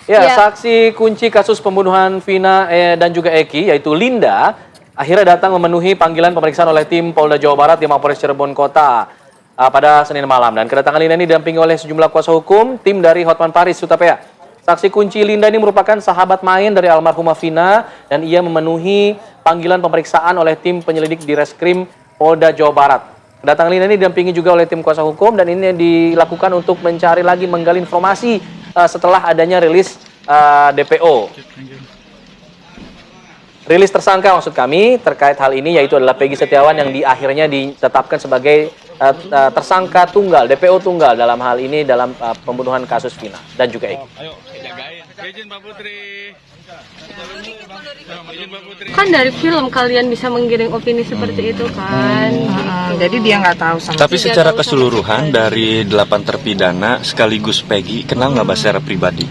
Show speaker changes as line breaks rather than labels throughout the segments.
Ya, saksi kunci kasus pembunuhan Vina dan juga Eki, yaitu Linda, akhirnya datang memenuhi panggilan pemeriksaan oleh tim Polda Jawa Barat di Mapolres Cirebon Kota pada Senin malam. Dan kedatangan Linda ini didampingi oleh sejumlah kuasa hukum, tim dari Hotman Paris Hutapea. Saksi kunci Linda ini merupakan sahabat main dari almarhumah Vina dan ia memenuhi panggilan pemeriksaan oleh tim penyelidik di Reskrim Polda Jawa Barat. Kedatangan Linda ini didampingi juga oleh tim kuasa hukum dan ini dilakukan untuk mencari lagi menggali informasi setelah adanya rilis DPO. Rilis tersangka maksud kami terkait hal ini yaitu adalah Peggy Setiawan yang akhirnya ditetapkan sebagai tersangka tunggal, DPO tunggal dalam hal ini dalam pembunuhan kasus Vina dan juga Eki.
Kan dari film kalian bisa menggiring opini seperti itu kan.
Jadi dia nggak tahu sama.
Tapi secara keseluruhan dari 8 terpidana sekaligus Peggy kenal nggak Mbak secara pribadi?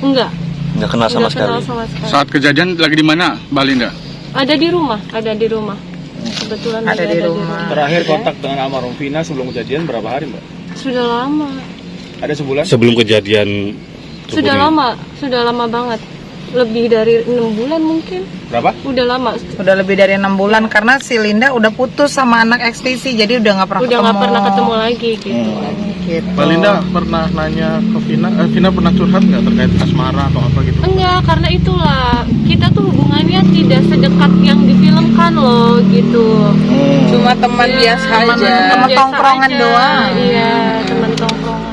Enggak.
Nggak kenal sama sekali.
Saat kejadian lagi di mana, Mbak Linda?
Ada di rumah. Kebetulan
ada di rumah.
Terakhir kontak dengan almarhum Vina sebelum kejadian berapa hari, Mbak?
Sudah lama.
Ada sebulan?
Sebelum kejadian.
Sudah lama banget. Lebih dari 6 bulan mungkin.
Berapa?
Udah lama.
Udah lebih dari 6 bulan karena si Linda udah putus sama anak ekstisi, jadi udah nggak pernah
ketemu lagi gitu.
Gitu.
Mbak Linda pernah nanya ke Vina, Vina pernah curhat nggak terkait asmara atau apa gitu?
Enggak, karena itulah kita tuh hubungannya tidak sedekat yang difilmkan loh gitu.
Cuma teman biasa aja, teman tongkrongan doang.
Iya, teman tongkrongan.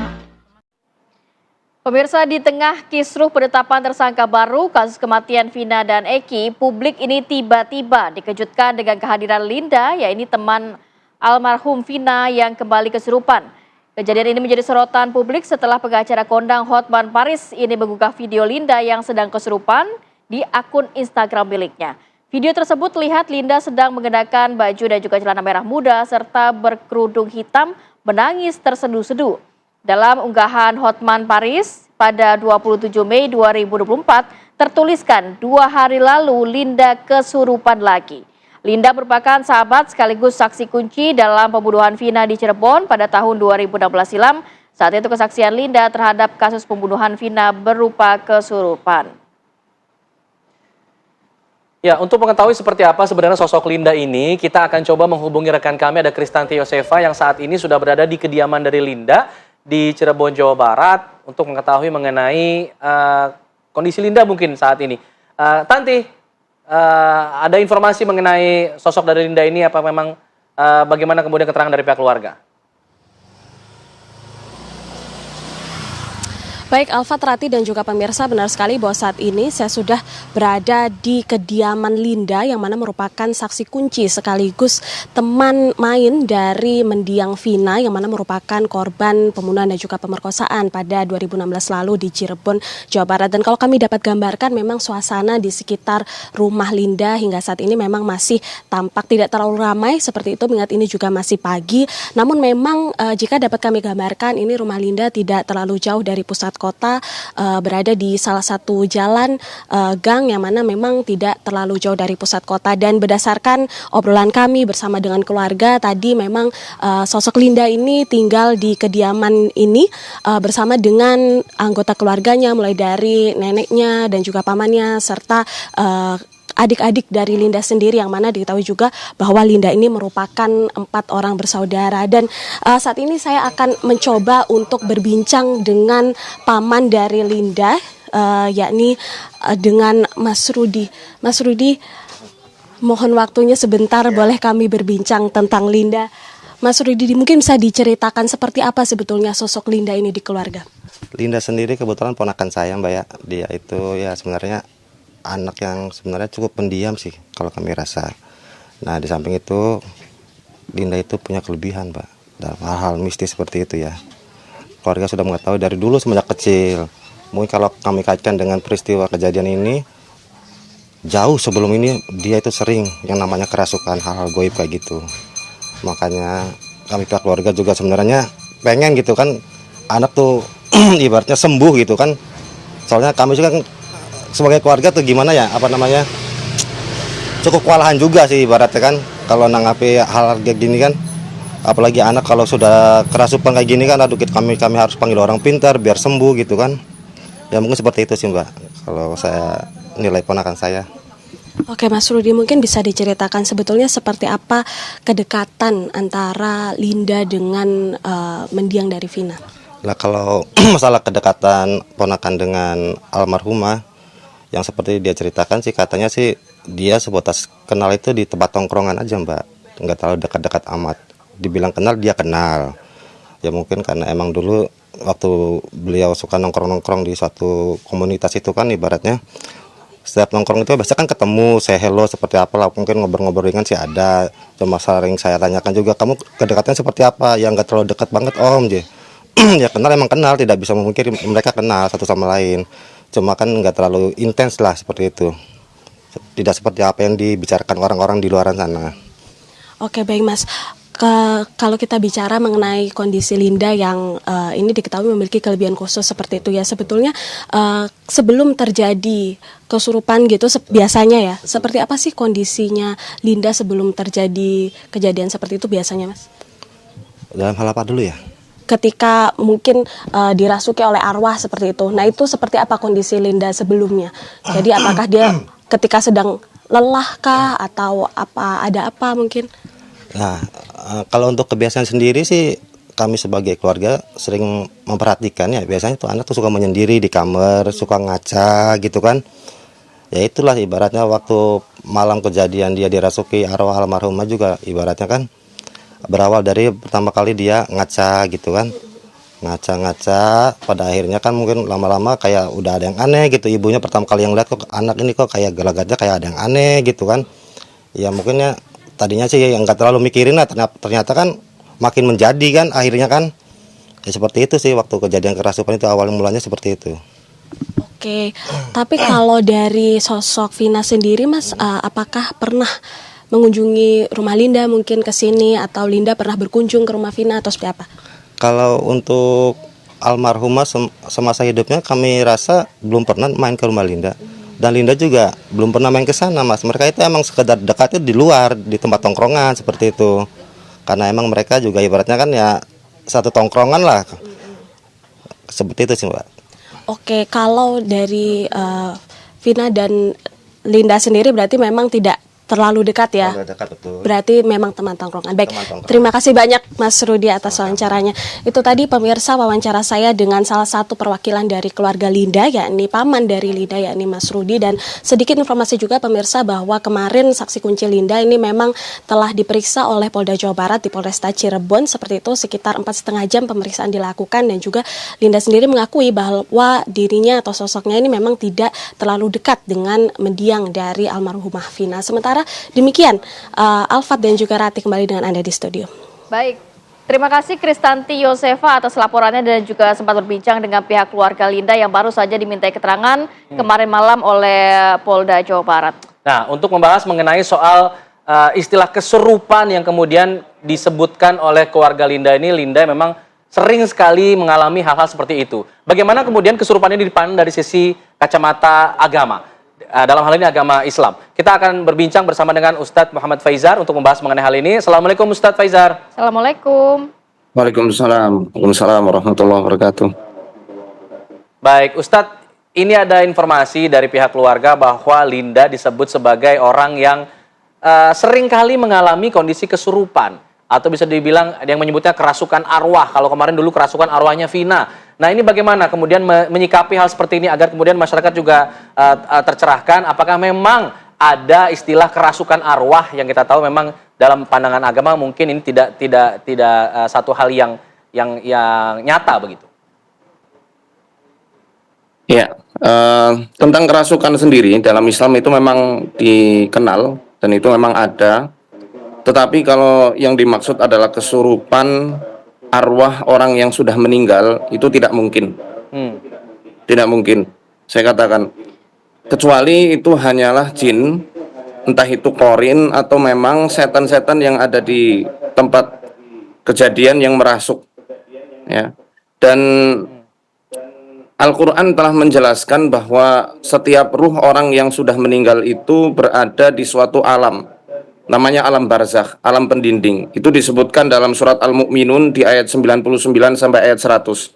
Pemirsa, di tengah kisruh penetapan tersangka baru kasus kematian Vina dan Eki, publik ini tiba-tiba dikejutkan dengan kehadiran Linda, yaitu teman almarhum Vina yang kembali kesurupan. Kejadian ini menjadi sorotan publik setelah pengacara kondang Hotman Paris ini mengunggah video Linda yang sedang kesurupan di akun Instagram miliknya. Video tersebut terlihat Linda sedang mengenakan baju dan juga celana merah muda serta berkerudung hitam menangis terseduh-seduh. Dalam unggahan Hotman Paris pada 27 Mei 2024 tertuliskan 2 hari lalu Linda kesurupan lagi. Linda merupakan sahabat sekaligus saksi kunci dalam pembunuhan Vina di Cirebon pada tahun 2016 silam. Saat itu kesaksian Linda terhadap kasus pembunuhan Vina berupa kesurupan.
Ya, untuk mengetahui seperti apa sebenarnya sosok Linda ini, kita akan coba menghubungi rekan kami ada Kristanti Yosefa yang saat ini sudah berada di kediaman dari Linda di Cirebon, Jawa Barat untuk mengetahui mengenai kondisi Linda mungkin saat ini. Tanti, ada informasi mengenai sosok dari Linda ini apa memang bagaimana kemudian keterangan dari pihak keluarga?
Baik Alfa, Rati dan juga pemirsa, benar sekali bahwa saat ini saya sudah berada di kediaman Linda yang mana merupakan saksi kunci sekaligus teman main dari mendiang Vina yang mana merupakan korban pembunuhan dan juga pemerkosaan pada 2016 lalu di Cirebon, Jawa Barat. Dan kalau kami dapat gambarkan memang suasana di sekitar rumah Linda hingga saat ini memang masih tampak tidak terlalu ramai seperti itu mengingat ini juga masih pagi. Namun memang jika dapat kami gambarkan ini rumah Linda tidak terlalu jauh dari pusat kota, berada di salah satu jalan gang yang mana memang tidak terlalu jauh dari pusat kota. Dan berdasarkan obrolan kami bersama dengan keluarga tadi memang sosok Linda ini tinggal di kediaman ini bersama dengan anggota keluarganya mulai dari neneknya dan juga pamannya serta adik-adik dari Linda sendiri yang mana diketahui juga bahwa Linda ini merupakan 4 orang bersaudara. Dan saat ini saya akan mencoba untuk berbincang dengan paman dari Linda yakni dengan Mas Rudi. Mas Rudi, mohon waktunya sebentar, boleh kami berbincang tentang Linda. Mas Rudi, mungkin bisa diceritakan seperti apa sebetulnya sosok Linda ini di keluarga?
Linda sendiri kebetulan ponakan saya, Mbak ya. Dia itu ya sebenarnya anak yang sebenarnya cukup pendiam sih kalau kami rasa. Nah di samping itu Linda itu punya kelebihan, Mbak, dalam hal-hal mistis seperti itu ya. Keluarga sudah mengetahui dari dulu semenjak kecil. Mungkin kalau kami kaitkan dengan peristiwa kejadian ini, jauh sebelum ini dia itu sering yang namanya kerasukan, hal-hal goib kayak gitu. Makanya kami pihak keluarga juga sebenarnya pengen gitu kan anak tuh ibaratnya sembuh gitu kan. Soalnya kami juga sebagai keluarga tuh gimana ya, cukup kewalahan juga sih ibaratnya kan kalau nanggapi hal kayak gini kan, apalagi anak kalau sudah kerasukan kayak gini kan, aduh kami harus panggil orang pintar biar sembuh gitu kan. Ya mungkin seperti itu sih Mbak, kalau saya nilai ponakan saya.
Oke Mas Rudi, mungkin bisa diceritakan sebetulnya seperti apa kedekatan antara Linda dengan mendiang dari Vina?
Nah kalau masalah kedekatan ponakan dengan almarhumah, yang seperti dia ceritakan sih katanya sih dia sebatas kenal itu di tempat tongkrongan aja Mbak, nggak terlalu dekat-dekat amat. Dibilang kenal dia kenal, ya mungkin karena emang dulu waktu beliau suka nongkrong-nongkrong di suatu komunitas itu kan ibaratnya setiap nongkrong itu biasanya kan ketemu, say hello seperti apa lah, mungkin ngobrol-ngobrol ringan sih ada. Cuma sering saya tanyakan juga, kamu kedekatannya seperti apa? Yang nggak terlalu dekat banget Om, ya kenal emang kenal, tidak bisa memungkiri mereka kenal satu sama lain. Cuma kan nggak terlalu intens lah seperti itu. Tidak seperti apa yang dibicarakan orang-orang di luar sana.
Oke baik Mas, kalau kita bicara mengenai kondisi Linda yang ini diketahui memiliki kelebihan khusus seperti itu ya, sebetulnya sebelum terjadi kesurupan gitu biasanya ya, seperti apa sih kondisinya Linda sebelum terjadi kejadian seperti itu biasanya Mas?
Dalam hal apa dulu ya?
Ketika mungkin dirasuki oleh arwah seperti itu, nah itu seperti apa kondisi Linda sebelumnya? Jadi apakah dia ketika sedang lelah kah atau ada apa mungkin?
Nah, kalau untuk kebiasaan sendiri sih kami sebagai keluarga sering memperhatikan ya, biasanya tuh anak tuh suka menyendiri di kamar, suka ngaca gitu kan. Ya itulah ibaratnya waktu malam kejadian dia dirasuki arwah almarhumah juga ibaratnya kan berawal dari pertama kali dia ngaca gitu kan. Ngaca-ngaca pada akhirnya kan mungkin lama-lama kayak udah ada yang aneh gitu. Ibunya pertama kali yang lihat kok anak ini kok kayak gelagatnya kayak ada yang aneh gitu kan. Ya mungkin ya tadinya sih yang nggak terlalu mikirin lah, ternyata kan makin menjadi kan akhirnya kan. Ya seperti itu sih waktu kejadian kerasukan itu awal mulanya seperti itu.
Oke, tapi kalau dari sosok Vina sendiri Mas, apakah pernah mengunjungi rumah Linda mungkin ke sini atau Linda pernah berkunjung ke rumah Vina atau seperti apa?
Kalau untuk almarhumah semasa hidupnya kami rasa belum pernah main ke rumah Linda. Dan Linda juga belum pernah main ke sana Mas. Mereka itu emang sekedar dekatnya di luar, di tempat tongkrongan seperti itu. Karena emang mereka juga ibaratnya kan ya satu tongkrongan lah. Seperti itu sih Mbak.
Oke, kalau dari Vina dan Linda sendiri berarti memang tidak terlalu dekat ya.
Terlalu dekat, betul.
Berarti memang teman tongkrongan. Baik,
Teman tongkrongan.
terima kasih banyak Mas Rudi atas wawancaranya. Itu tadi pemirsa wawancara saya dengan salah satu perwakilan dari keluarga Linda, yakni paman dari Linda, yakni Mas Rudi. Dan sedikit informasi juga pemirsa bahwa kemarin saksi kunci Linda ini memang telah diperiksa oleh Polda Jawa Barat di Polresta Cirebon. Seperti itu sekitar 4,5 jam pemeriksaan dilakukan dan juga Linda sendiri mengakui bahwa dirinya atau sosoknya ini memang tidak terlalu dekat dengan mendiang dari almarhumah Vina. Sementara demikian, Alfat dan juga Rati kembali dengan Anda di studio.
Baik, terima kasih Kristanti Yosefa atas laporannya dan juga sempat berbincang dengan pihak keluarga Linda yang baru saja dimintai keterangan kemarin malam oleh Polda Jawa Barat.
Nah, untuk membahas mengenai soal istilah kesurupan yang kemudian disebutkan oleh keluarga Linda ini, Linda memang sering sekali mengalami hal-hal seperti itu. Bagaimana kemudian kesurupan ini dipandang dari sisi kacamata agama? Dalam hal ini agama Islam. Kita akan berbincang bersama dengan Ustadz Muhammad Faizar untuk membahas mengenai hal ini. Assalamualaikum Ustadz Faizar.
Assalamualaikum.
Waalaikumsalam. Waalaikumsalam warahmatullahi wabarakatuh.
Baik, Ustadz, ini ada informasi dari pihak keluarga bahwa Linda disebut sebagai orang yang sering kali mengalami kondisi kesurupan. Atau bisa dibilang ada yang menyebutnya kerasukan arwah. Kalau kemarin dulu kerasukan arwahnya Vina. Nah ini bagaimana kemudian menyikapi hal seperti ini agar kemudian masyarakat juga tercerahkan. Apakah memang ada istilah kerasukan arwah yang kita tahu memang dalam pandangan agama mungkin ini tidak satu hal yang nyata begitu.
Ya, tentang kerasukan sendiri dalam Islam itu memang dikenal dan itu memang ada. Tetapi kalau yang dimaksud adalah kesurupan arwah orang yang sudah meninggal, itu tidak mungkin. Tidak mungkin. Saya katakan, kecuali itu hanyalah jin, entah itu korin atau memang setan-setan yang ada di tempat kejadian yang merasuk. Ya. Dan Al-Quran telah menjelaskan bahwa setiap ruh orang yang sudah meninggal itu berada di suatu alam. Namanya alam barzakh, alam pendinding. Itu disebutkan dalam surat Al-Mu'minun di ayat 99 sampai ayat 100.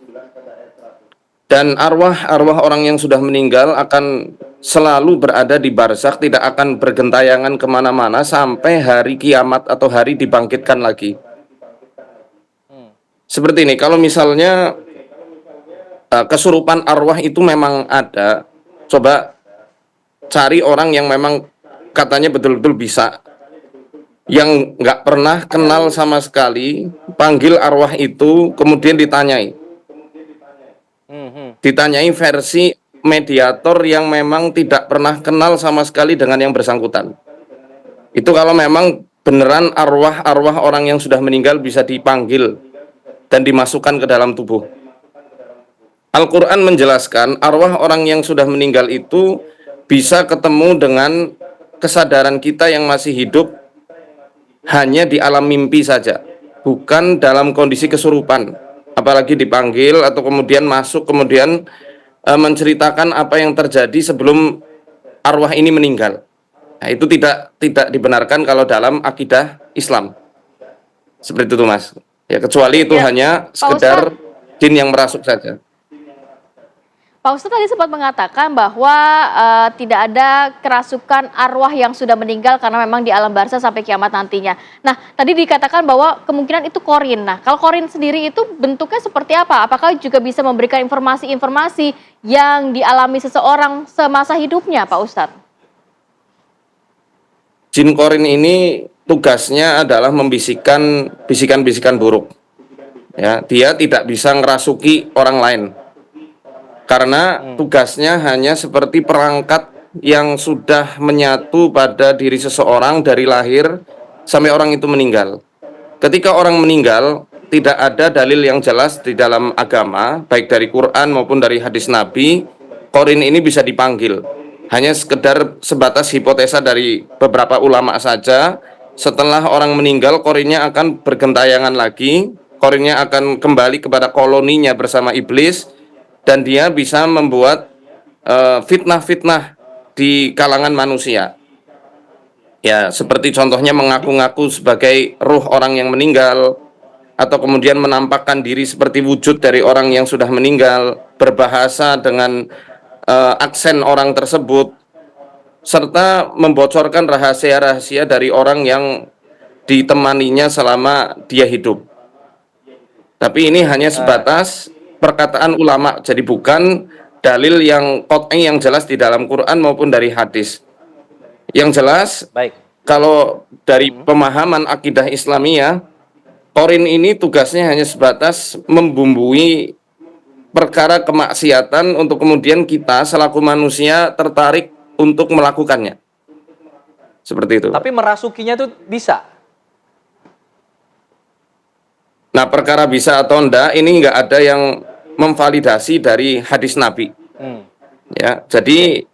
Dan arwah-arwah orang yang sudah meninggal akan selalu berada di barzakh, tidak akan bergentayangan kemana-mana sampai hari kiamat atau hari dibangkitkan lagi. Seperti ini, kalau misalnya kesurupan arwah itu memang ada, coba cari orang yang memang katanya betul-betul bisa, yang nggak pernah kenal sama sekali, panggil arwah itu, kemudian ditanyai versi mediator yang memang tidak pernah kenal sama sekali dengan yang bersangkutan. Itu kalau memang beneran arwah-arwah orang yang sudah meninggal bisa dipanggil dan dimasukkan ke dalam tubuh. Al-Quran menjelaskan arwah orang yang sudah meninggal itu bisa ketemu dengan kesadaran kita yang masih hidup hanya di alam mimpi saja, bukan dalam kondisi kesurupan. Apalagi dipanggil atau kemudian masuk, kemudian menceritakan apa yang terjadi sebelum arwah ini meninggal. Nah, itu tidak dibenarkan kalau dalam akidah Islam. Seperti itu, Mas. Ya, kecuali itu hanya sekedar jin yang merasuk saja.
Pak Ustadz tadi sempat mengatakan bahwa tidak ada kerasukan arwah yang sudah meninggal karena memang di alam barzah sampai kiamat nantinya. Nah, tadi dikatakan bahwa kemungkinan itu korin. Nah, kalau korin sendiri itu bentuknya seperti apa? Apakah juga bisa memberikan informasi-informasi yang dialami seseorang semasa hidupnya, Pak Ustadz?
Jin korin ini tugasnya adalah membisikkan bisikan-bisikan buruk. Ya, dia tidak bisa ngerasuki orang lain. Karena tugasnya hanya seperti perangkat yang sudah menyatu pada diri seseorang dari lahir sampai orang itu meninggal. Ketika orang meninggal, tidak ada dalil yang jelas di dalam agama, baik dari Quran maupun dari hadis Nabi, korin ini bisa dipanggil. Hanya sekedar sebatas hipotesa dari beberapa ulama saja. Setelah orang meninggal, korinnya akan bergentayangan lagi, korinnya akan kembali kepada koloninya bersama iblis, dan dia bisa membuat fitnah-fitnah di kalangan manusia. Ya, seperti contohnya mengaku-ngaku sebagai ruh orang yang meninggal, atau kemudian menampakkan diri seperti wujud dari orang yang sudah meninggal, berbahasa dengan aksen orang tersebut, serta membocorkan rahasia-rahasia dari orang yang ditemaninya selama dia hidup. Tapi ini hanya sebatas perkataan ulama, jadi bukan dalil yang qat'i yang jelas di dalam Quran maupun dari hadis. Yang jelas, kalau dari pemahaman akidah Islamiyah, korin ini tugasnya hanya sebatas membumbui perkara kemaksiatan untuk kemudian kita selaku manusia tertarik untuk melakukannya. Seperti itu.
Tapi merasukinya itu bisa?
Nah, perkara bisa atau enggak, ini enggak ada yang memvalidasi dari hadis Nabi. Ya, jadi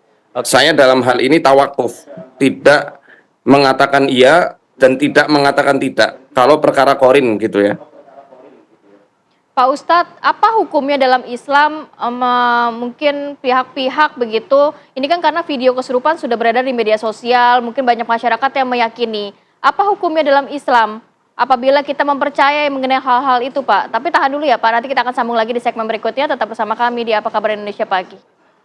saya dalam hal ini tawakuf, tidak mengatakan iya dan tidak mengatakan tidak. Kalau perkara korin gitu ya.
Pak Ustadz, apa hukumnya dalam Islam mungkin pihak-pihak begitu, ini kan karena video kesurupan sudah beredar di media sosial, mungkin banyak masyarakat yang meyakini. Apa hukumnya dalam Islam apabila kita mempercayai mengenai hal-hal itu, Pak? Tapi tahan dulu ya, Pak, nanti kita akan sambung lagi di segmen berikutnya, tetap bersama kami di Apa Kabar Indonesia Pagi.